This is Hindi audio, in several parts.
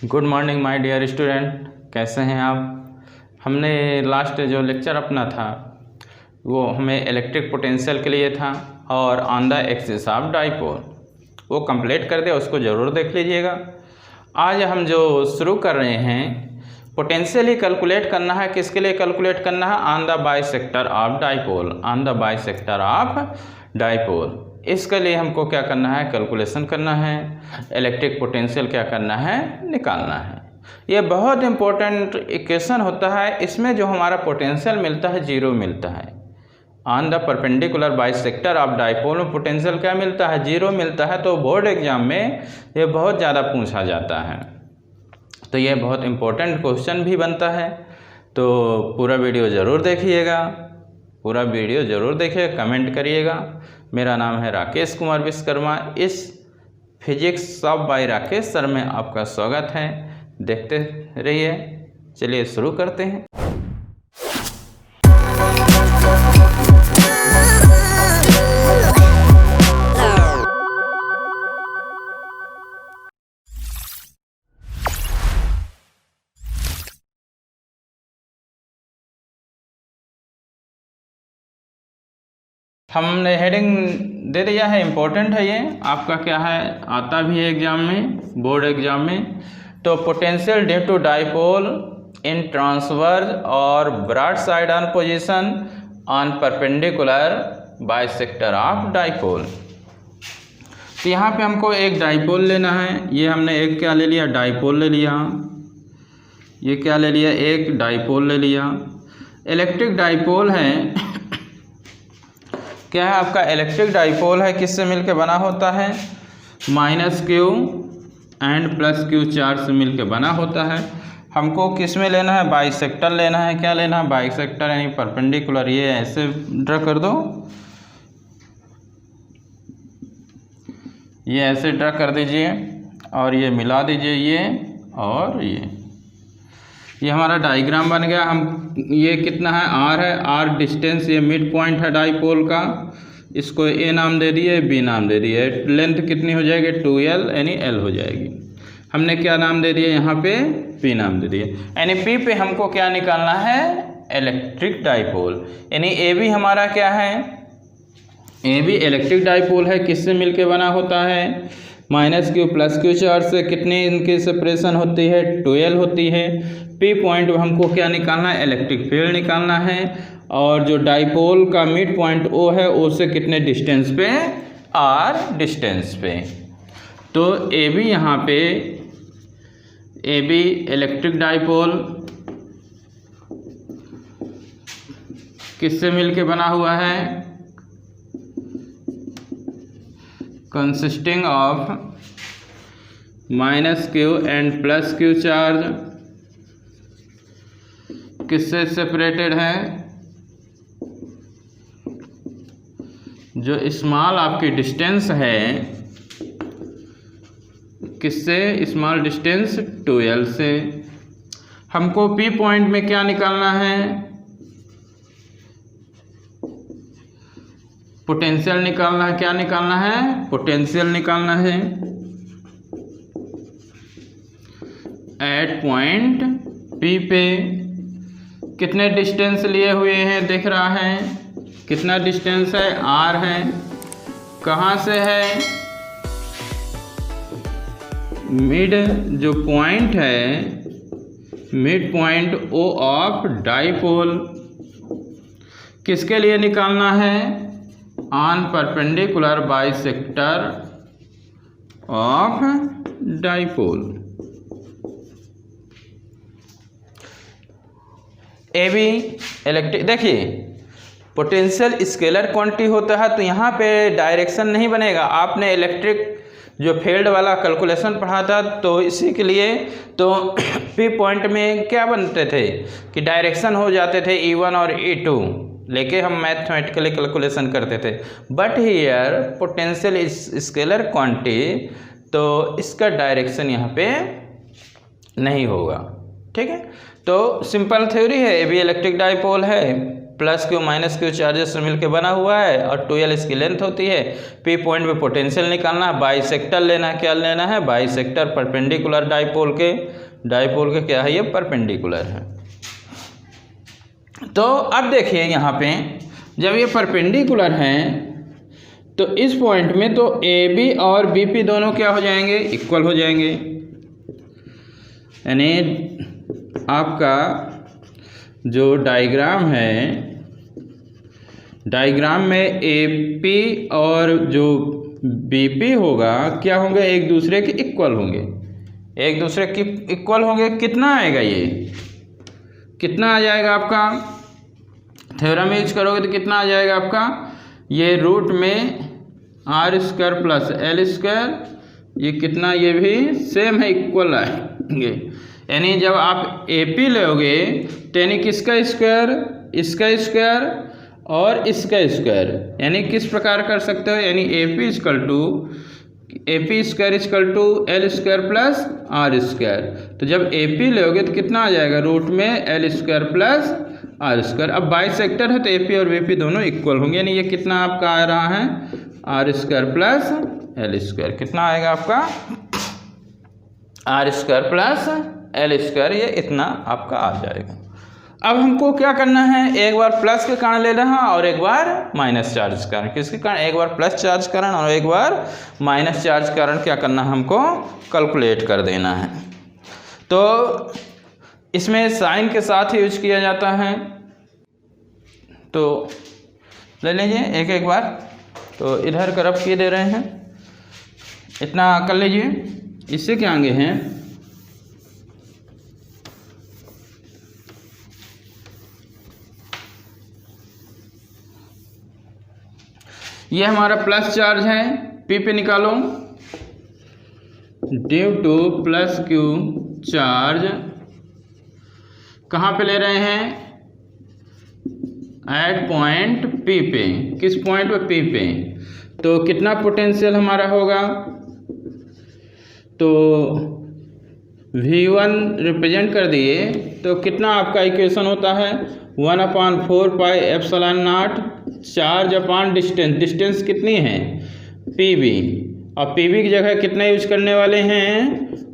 Good morning my dear student, कैसे हैं आप। हमने लास्ट जो लेक्चर अपना था वो हमें इलेक्ट्रिक पोटेंशियल के लिए था और on the axis of dipole वो कंप्लीट कर दिया, उसको ज़रूर देख लीजिएगा। आज हम जो शुरू कर रहे हैं पोटेंशियल ही कैलकुलेट करना है। किसके लिए कैलकुलेट करना है? On the bisector of dipole, on the bisector of dipole. इसके लिए हमको क्या करना है? कैलकुलेशन करना है, इलेक्ट्रिक पोटेंशियल क्या करना है? निकालना है। ये बहुत इंपॉर्टेंट इक्वेशन होता है। इसमें जो हमारा पोटेंशियल मिलता है जीरो मिलता है। On the perpendicular bisector of dipole में पोटेंशियल क्या मिलता है? जीरो मिलता है। तो बोर्ड एग्जाम में ये बहुत ज़्यादा पूछा जाता है, तो ये बहुत इम्पोर्टेंट क्वेश्चन भी बनता है। तो पूरा वीडियो ज़रूर देखिएगा, पूरा वीडियो ज़रूर देखिए, कमेंट करिएगा। मेरा नाम है राकेश कुमार विश्वकर्मा। इस physics of by Rakesh sir में आपका स्वागत है। देखते रहिए। चलिए शुरू करते हैं। हमने हेडिंग दे दिया है, इम्पोर्टेंट है ये। आपका क्या है, आता भी है एग्जाम में, बोर्ड एग्जाम में। तो potential due to dipole in transverse और broad side on position on perpendicular bisector of dipole. तो यहाँ पे हमको एक डाइपोल लेना है। ये हमने एक क्या ले लिया? डाइपोल ले लिया। ये क्या ले लिया? एक डाइपोल ले लिया। इलेक्ट्रिक डाइपोल है, क्या है आपका? इलेक्ट्रिक डाइपोल है। किससे मिलके बना होता है? Minus Q and plus Q charge से मिलके बना होता है। हमको किस में लेना है? बाइसेक्टर लेना है। क्या लेना है? बाइसेक्टर यानी परपेंडिकुलर। ये ऐसे ड्रा कर दो, ये ऐसे ड्रा कर दीजिए और ये मिला दीजिए, ये और ये हमारा डायग्राम बन गया। हम ये कितना है? आर है। आर डिस्टेंस, ये मिड पॉइंट है डाइपोल का। इसको ए नाम दे दिए, बी नाम दे दिए। लेंथ कितनी हो जाएगी? 2l यानी l हो जाएगी। हमने क्या नाम दे दिया यहाँ पे? p नाम दे दिए। यानी p पे हमको क्या निकालना है? Electric dipole. यानी ए बी हमारा क्या है? ए बी इलेक्ट्रिक डाइपोल है। किससे मिलके बना होता है? Minus Q plus Q charge से कितनी इनकी सेपरेशन होती है? 2l होती है। पी पॉइंट हमको क्या निकालना है? इलेक्ट्रिक फील्ड निकालना है। और जो डाइपोल का मिड पॉइंट ओ है, ओ से कितने डिस्टेंस पे? आर डिस्टेंस पे। तो ए बी यहाँ पे, ए बी इलेक्ट्रिक डाइपोल किससे मिलके बना हुआ है? Consisting of minus Q and plus Q charge. किससे सेपरेटेड है? जो स्मॉल आपकी डिस्टेंस है, किससे? स्मॉल डिस्टेंस 2l से। हमको पी पॉइंट में क्या निकालना है? पोटेंशियल निकालना है। क्या निकालना है? पोटेंशियल निकालना है। एट पॉइंट पी पे कितने डिस्टेंस लिए हुए हैं? दिख रहा है कितना डिस्टेंस है? r है। कहाँ से है? मिड जो पॉइंट है, mid point O of dipole. किसके लिए निकालना है? On perpendicular bisector of dipole. A B electric, देखिए पोटेंशियल स्केलर क्वांटिटी होता है, तो यहाँ पे डायरेक्शन नहीं बनेगा। आपने इलेक्ट्रिक जो फील्ड वाला कैलकुलेशन पढ़ा था, तो इसी के लिए तो पी पॉइंट में क्या बनते थे कि डायरेक्शन हो जाते थे E1 और E2 लेके हम मैथमेटिकली कैलकुलेशन करते थे। But here potential scalar quantity, तो इसका डायरेक्शन यहाँ पे नहीं होगा। ठीक है, तो सिंपल थ्योरी है। ए बी इलेक्ट्रिक डाइपोल है, plus Q minus Q charges से मिलकर बना हुआ है और 2L इसकी लेंथ होती है। P पॉइंट पे पोटेंशियल निकालना है, बाइसेक्टर लेना है। क्या लेना है? बाइसेक्टर, परपेंडिकुलर डाइपोल के क्या है? ये परपेंडिकुलर है। तो अब देखिए यहाँ पे जब ये परपेंडिकुलर हैं तो इस पॉइंट में तो AB और BP दोनों क्या हो जाएंगे? इक्वल हो जाएंगे। यानी आपका जो डायग्राम है, डायग्राम में AP और जो BP होगा क्या होंगे? एक दूसरे के इक्वल होंगे, एक दूसरे के इक्वल होंगे। कितना आएगा? ये कितना आ जाएगा आपका? थ्योरम यूज करोगे तो कितना आ जाएगा आपका? ये रूट में r² प्लस L², ये कितना? ये भी सेम है, इक्वल आएंगे। यानी जब आप AP लोगे तो यानी किसका स्क्वायर? इसका स्क्वायर और इसका स्क्वायर। यानी किस प्रकार कर सकते हो? यानी AP square equal to L² plus R²। तो जब AP लोगे तो कितना आ जाएगा? रूट में L² प्लस R²। अब बाइसेक्टर है तो AP और BP दोनों इक्वल होंगे। यानी ये कितना आपका आ रहा है? R² plus L²। कितना आएगा आपका? R² plus L²। ये इतना आपका आ जाएगा। अब हमको क्या करना है? एक बार प्लस के कारण ले रहा और एक बार माइनस चार्ज कारण। किसके कारण? एक बार प्लस चार्ज कारण और एक बार माइनस चार्ज कारण क्या करना है? हमको कैलकुलेट कर देना है। तो इसमें साइन के साथ ही यूज किया जाता है। तो ले लीजिए एक एक बार। तो इधर का रफ किए दे रहे हैं, इतना कर लीजिए। इससे क्या आगे हैं? ये हमारा प्लस चार्ज है, P पे निकालो। Due two plus Q charge कहाँ पे ले रहे हैं? एट पॉइंट P पे। किस पॉइंट पे? P पे। तो कितना पोटेंशियल हमारा होगा? तो V1 रिप्रेजेंट कर दिए तो कितना आपका इक्वेशन होता है? 1/4 pi epsilon not charge upon distance. Distance कितनी है? PB। और PB की जगह कितना यूज करने वाले हैं?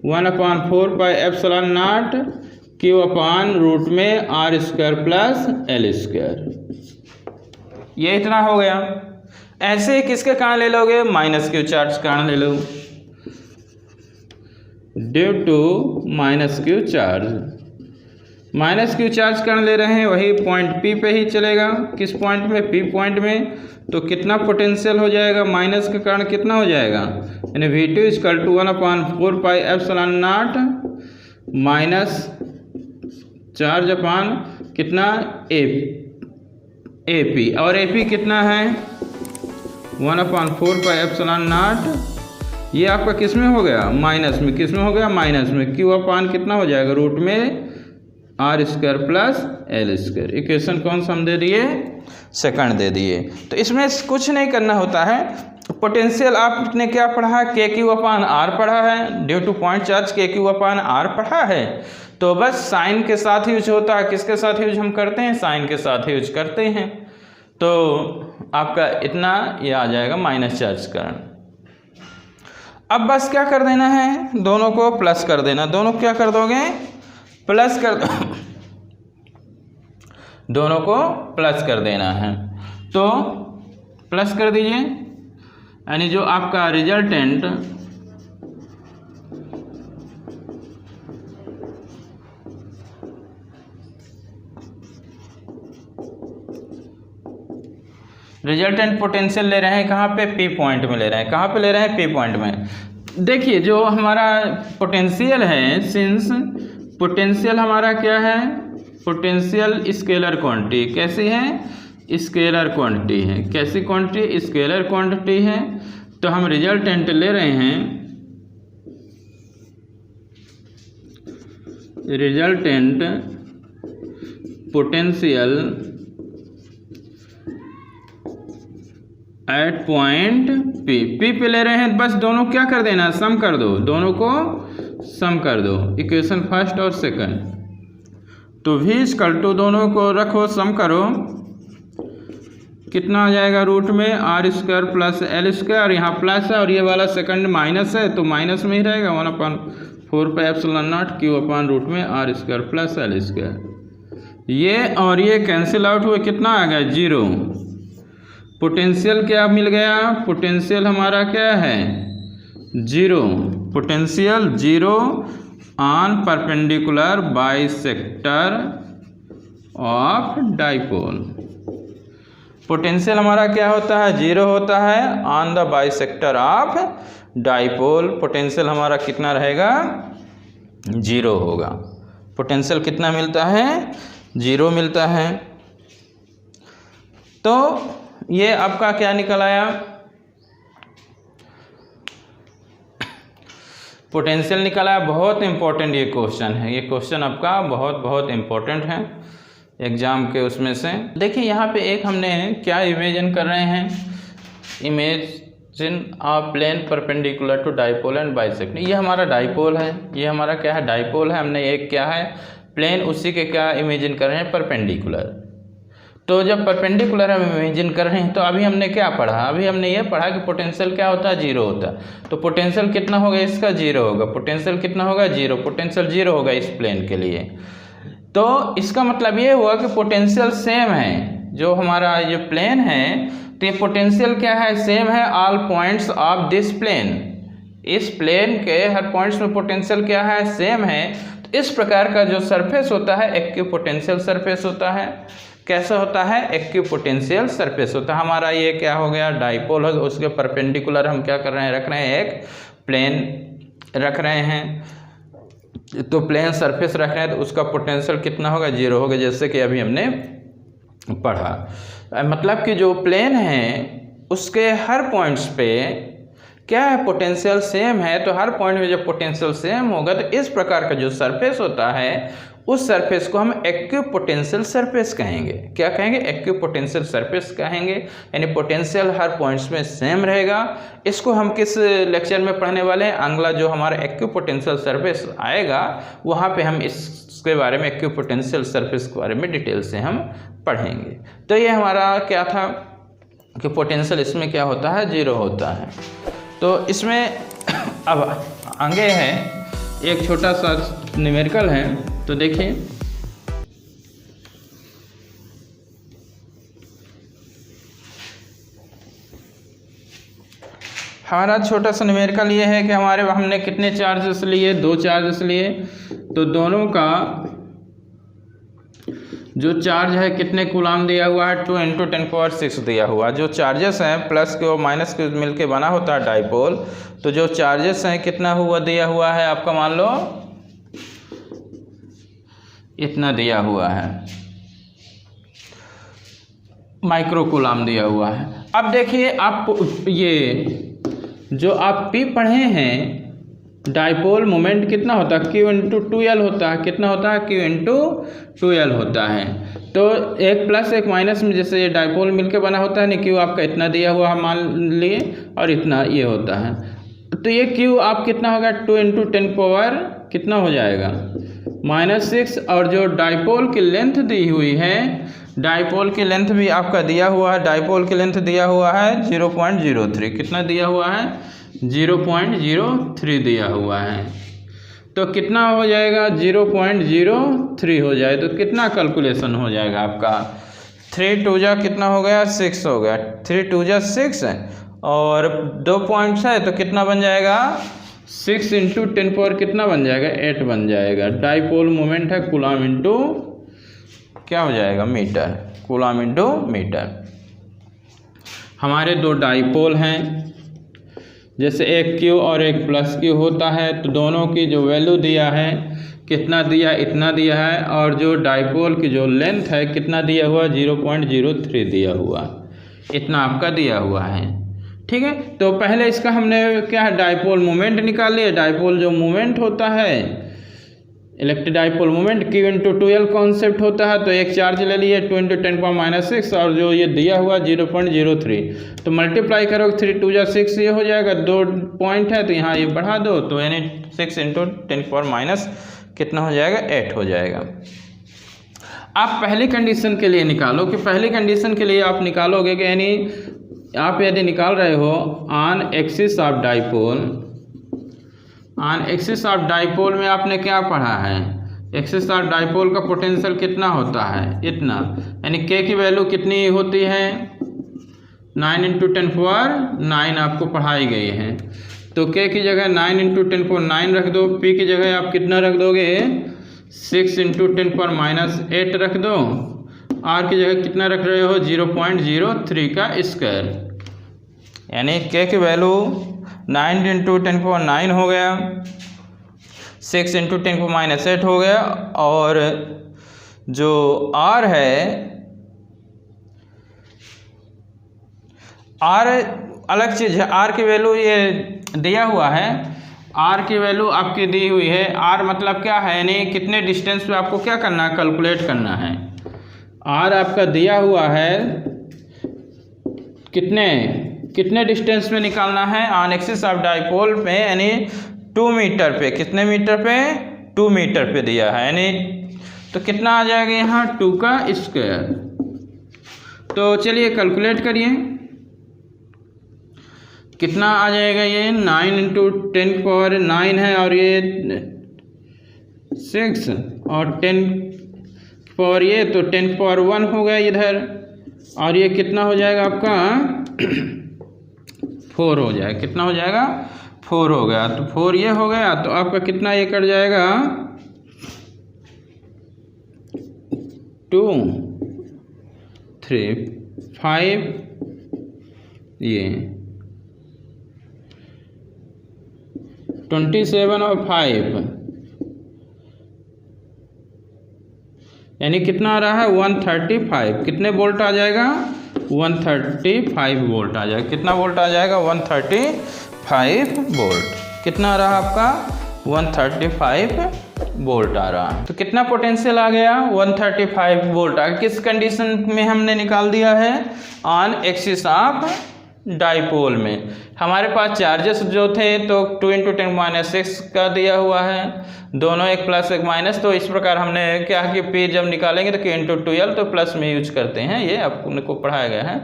1/4 pi epsilon naught Q upon root में R² प्लस L²। ये इतना हो गया। ऐसे ही किसके कारण ले लोगे? माइनस क्यू चार्ज कारण ले लो। Due to minus Q charge. Minus Q charge कारण ले रहे हैं, वही पॉइंट P पे ही चलेगा। किस पॉइंट में? P पॉइंट में। तो कितना पोटेंशियल हो जाएगा? माइनस के कारण कितना हो जाएगा? यानी V2 equal to 1/4 pi epsilon naught minus charge upon कितना? AP। और AP कितना है? 1/4 पाई एप्सिलॉन नॉट। ये आपका किस में हो गया? माइनस में। किस में हो गया? माइनस में। Q अपॉन कितना हो जाएगा? रूट में R² प्लस L²। इक्वेशन कौन सा हम दे दिए? सेकंड दे दिए। तो इसमें कुछ नहीं करना होता है। पोटेंशियल आपने क्या पढ़ा? KQ अपॉन R पढ़ा है। Due two point charge KQ upon R पढ़ा है। तो बस साइन के साथ यूज होता है। किसके साथ यूज हम करते हैं? साइन के साथ यूज करते हैं। तो आपका इतना ये आ जाएगा माइनस चार्ज कारण। अब बस क्या कर देना है? दोनों को प्लस कर देना। दोनों क्या कर दोगे? प्लस कर दो। दोनों को प्लस कर देना है। तो प्लस कर दीजिए। यानी जो आपका रिजल्टेंट पोटेंशियल ले रहे हैं कहाँ पे? P पॉइंट में ले रहे हैं। कहाँ पे ले रहे हैं? P पॉइंट में। देखिए जो हमारा पोटेंशियल है, सिंस पोटेंशियल हमारा क्या है? Potential scalar quantity. कैसी है? स्केलर क्वांटिटी है। कैसी क्वांटिटी? स्केलर क्वांटिटी है। तो हम रिजल्टेंट ले रहे हैं, resultant potential at point P पे ले रहे हैं। बस दोनों क्या कर देना? सम कर दो। दोनों को सम कर दो। इक्वेशन फर्स्ट और सेकंड। तो V इक्वल टू दोनों को रखो, सम करो। कितना आ जाएगा रूट में R square plus L square, यहाँ प्लस है और ये वाला सेकंड माइनस है तो माइनस में ही रहेगा 1/4 pi epsilon nought Q upon root में R square plus L square. ये और ये कैंसिल आउट हुए, कितना आ गया 0। पोटेंशियल क्या मिल गया, पोटेंशियल हमारा क्या है 0, potential 0 on perpendicular bisector of dipole. Potential हमारा क्या होता है 0 होता है on the bisector of dipole. Potential हमारा कितना रहेगा 0 होगा। पोटेंशियल कितना मिलता है 0 मिलता है। तो ये आपका क्या निकल आया, पोटेंशियल निकल आया। बहुत इंपॉर्टेंट ये क्वेश्चन है, ये क्वेश्चन आपका बहुत इंपॉर्टेंट है एग्जाम के उसमें से। देखिए यहाँ पे एक हमने क्या इमेजिन कर रहे हैं, imagine a plane perpendicular to dipole and bisect. ये हमारा डाइपोल है, ये हमारा क्या है डाइपोल है। हमने एक क्या है प्लेन, उसी के क्या इमेजिन कर रहे हैं परपेंडिकुलर। तो जब परपेंडिकुलर हम इमेजिन कर रहे हैं तो अभी हमने क्या पढ़ा, अभी हमने ये पढ़ा कि पोटेंशियल क्या होता है 0 होता है। तो पोटेंशियल कितना होगा इसका 0 होगा, पोटेंशियल कितना होगा 0, पोटेंशियल 0 होगा इस प्लेन के लिए। तो इसका मतलब ये हुआ कि पोटेंशियल सेम है, जो हमारा ये प्लेन है तो ये पोटेंशियल क्या है सेम है all points of this plane. इस प्लेन के हर पॉइंट्स में पोटेंशियल क्या है सेम है। तो इस प्रकार का जो सरफेस होता है इक्विपोटेंशियल सरफेस होता है। कैसा होता है इक्विपोटेंशियल सरफेस होता है। हमारा ये क्या हो गया डाइपोल हो गया, उसके परपेंडिकुलर हम क्या कर रहे हैं रख रहे हैं एक प्लेन रख रहे हैं। तो प्लेन सरफेस रख रहे हैं तो उसका पोटेंशियल कितना होगा 0 होगा, जैसे कि अभी हमने पढ़ा। मतलब कि जो प्लेन है उसके हर पॉइंट्स पे क्या है पोटेंशियल सेम है। तो हर पॉइंट में जब पोटेंशियल सेम होगा तो इस प्रकार का जो सरफेस होता है उस सरफेस को हम इक्विपोटेंशियल सरफेस कहेंगे। क्या कहेंगे इक्विपोटेंशियल सरफेस कहेंगे, यानी पोटेंशियल हर पॉइंट्स में सेम रहेगा। इसको हम किस लेक्चर में पढ़ने वाले हैं, अगला जो हमारा इक्विपोटेंशियल सरफेस आएगा वहाँ पे हम इसके बारे में इक्विपोटेंशियल सरफेस के बारे में डिटेल से हम पढ़ेंगे। तो ये हमारा क्या था कि पोटेंशियल इसमें क्या होता है 0 होता है। तो इसमें अब आगे है एक छोटा सा न्यूमेरिकल है, तो देखिए हमारा छोटा सा न्यूमेरिकल ये है कि हमने कितने चार्जेस लिए, 2 चार्जेस लिए। तो दोनों का जो चार्ज है कितने कूलाम दिया हुआ है 2 × 10⁶ दिया हुआ। जो चार्जेस हैं प्लस के और माइनस के मिलके बना होता है डाइपोल। तो जो चार्जेस हैं कितना हुआ दिया हुआ है आपका, मान लो इतना दिया हुआ है माइक्रो कूलाम दिया हुआ है। अब देखिए आप ये जो आप P पढ़े हैं डाइपोल मोमेंट कितना होता है Q × 2L होता है। कितना होता है Q × 2L होता है। तो एक प्लस एक माइनस में जैसे ये डाइपोल मिलके बना होता है ना, Q आपका इतना दिया हुआ है मान लिए और इतना ये होता है। तो ये Q आप कितना होगा 2 × 10 कितना हो जाएगा -6। और जो डाइपोल की लेंथ दी हुई है, डाइपोल की लेंथ भी आपका दिया हुआ है, डाइपोल की लेंथ दिया हुआ है 0.03। कितना दिया हुआ है 0.03 दिया हुआ है। तो कितना हो जाएगा 0.03 हो जाए तो कितना कैलकुलेशन हो जाएगा आपका 3 2 जा कितना हो गया 6 हो गया, 3 2 जा 6 और 2 पॉइंट्स है तो कितना बन जाएगा 6 × 10 कितना बन जाएगा 8 बन जाएगा। डाइपोल मोमेंट है कूलाम इंटू क्या हो जाएगा मीटर, कूलाम इंटू मीटर। हमारे 2 डाइपोल हैं, जैसे एक Q और एक प्लस Q होता है तो दोनों की जो वैल्यू दिया है कितना दिया इतना दिया है। और जो डाइपोल की जो लेंथ है कितना दिया हुआ 0.03 दिया हुआ, इतना आपका दिया हुआ है। ठीक है, तो पहले इसका हमने क्या है डाइपोल मोमेंट निकाल लिया। डाइपोल जो मोमेंट होता है electric dipole moment Q × 2L concept होता है। तो एक चार्ज ले लिए 2 × 10⁻6 और जो ये दिया हुआ 0.03 तो मल्टीप्लाई करो 3 2 जा 6 ये हो जाएगा। 2 पॉइंट है तो यहाँ ये बढ़ा दो तो यानी 6 × 10⁻⁻ कितना हो जाएगा 8 हो जाएगा। आप पहली कंडीशन के लिए निकालो कि पहली कंडीशन के लिए आप निकालोगे कि यानी आप यदि निकाल रहे हो on axis of dipole, on axis of dipole में आपने क्या पढ़ा है, एक्सिस ऑफ डाइपोल का पोटेंशियल कितना होता है, इतना, यानी के की वैल्यू कितनी होती है 9 × 10⁹ आपको पढ़ाई गई है। तो के की जगह 9 × 10⁹ रख दो, पी की जगह आप कितना रख दोगे 6 × 10⁻8 रख दो, आर की जगह कितना रख रहे हो 0.03 का स्क्वायर, यानी के की वैल्यू 9 × 10⁹ हो गया, 6 × 10⁻8 हो गया, और जो आर है, आर अलग चीज़ है, आर की वैल्यू ये दिया हुआ है, आर की वैल्यू आपकी दी हुई है, आर मतलब क्या है, यानी कितने डिस्टेंस पे आपको क्या करना है, कैलकुलेट करना है। आर आपका दिया हुआ है कितने डिस्टेंस में निकालना है ऑन एक्सिस ऑफ डाइपोल पे, यानी 2 मीटर पे, कितने मीटर पे 2 मीटर पे दिया है, यानी तो कितना आ जाएगा यहाँ 2 का स्क्वायर। तो चलिए कैलकुलेट करिए कितना आ जाएगा, ये 9 × 10⁹ है और ये 6 और 10 ये तो 10⁻1 हो गया इधर, और ये कितना हो जाएगा आपका 4 हो जाएगा, कितना हो जाएगा 4 हो गया, तो 4 ये हो गया, तो आपका कितना ये कट जाएगा 2 3 5 ये 27 और 5, यानी कितना आ रहा है 135, कितने वोल्ट आ जाएगा 135 वोल्ट आ जाएगा, कितना वोल्ट आ जाएगा 135 वोल्ट, कितना आ रहा आपका 135 वोल्ट आ रहा है। तो कितना पोटेंशियल आ गया 135 वोल्ट आ गया, किस कंडीशन में हमने निकाल दिया है ऑन एक्सिस ऑफ डाइपोल में। हमारे पास चार्जेस जो थे तो 2 × 10⁻6 का दिया हुआ है, दोनों एक प्लस एक माइनस, तो इस प्रकार हमने क्या कि पी जब निकालेंगे तो k × 12 तो प्लस में यूज करते हैं, ये आपको पढ़ाया गया है।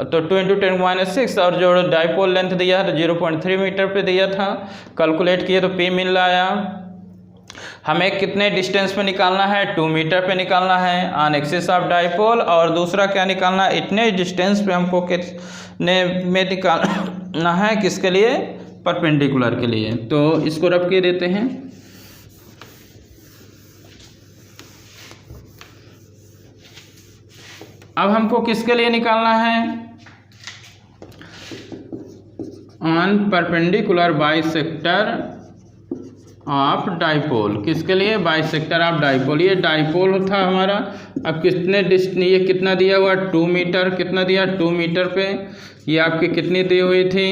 तो 2 × 10⁻6 और जो डाइपोल लेंथ दिया है तो 0.3 मीटर पे दिया था, कैलकुलेट किए तो पी मिल आया। हमें कितने डिस्टेंस पे निकालना है 2 मीटर पे निकालना है ऑन एक्सिस ऑफ डाइपोल, और दूसरा क्या निकालना है इतने डिस्टेंस पे हमको कितने में निकालना है, किसके लिए परपेंडिकुलर के लिए। तो इसको रख के देते हैं, अब हमको किसके लिए निकालना है on perpendicular bisector of dipole, किसके लिए बाइसेक्टर ऑफ डाइपोल, ये डाइपोल था हमारा। अब ये कितना दिया हुआ 2 मीटर, कितना दिया 2 मीटर पे, ये आपकी कितनी दी हुई थी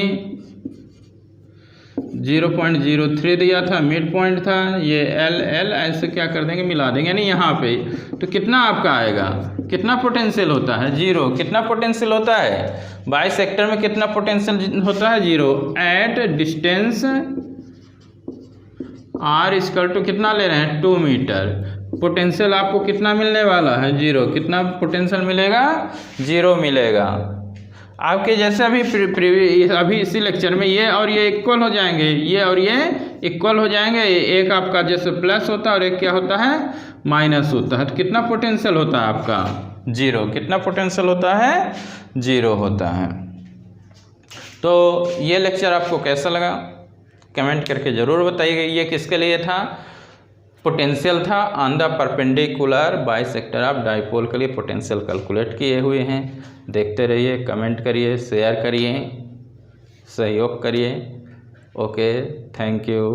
0.03 दिया था, मिड पॉइंट था, ये एल ऐसे क्या कर देंगे मिला देंगे, यानी यहाँ पे तो कितना आपका आएगा, कितना पोटेंशियल होता है 0, कितना पोटेंशियल होता है बाइसेक्टर में, कितना पोटेंशियल होता है 0 एट डिस्टेंस r = कितना ले रहे हैं 2 मीटर, पोटेंशियल आपको कितना मिलने वाला है 0, कितना पोटेंशियल मिलेगा 0 मिलेगा। आपके जैसे अभी इसी लेक्चर में ये और ये इक्वल हो जाएंगे, ये और ये इक्वल हो जाएंगे, एक आपका जैसे प्लस होता है और एक क्या होता है माइनस होता है, तो कितना पोटेंशियल होता है आपका 0, कितना पोटेंशियल होता है 0 होता है। तो ये लेक्चर आपको कैसा लगा कमेंट करके ज़रूर बताइएगा। ये किसके लिए था, पोटेंशियल था on the perpendicular bisector of dipole के लिए पोटेंशियल कैलकुलेट किए हुए हैं। देखते रहिए, कमेंट करिए, शेयर करिए, सहयोग करिए। Okay, thank you.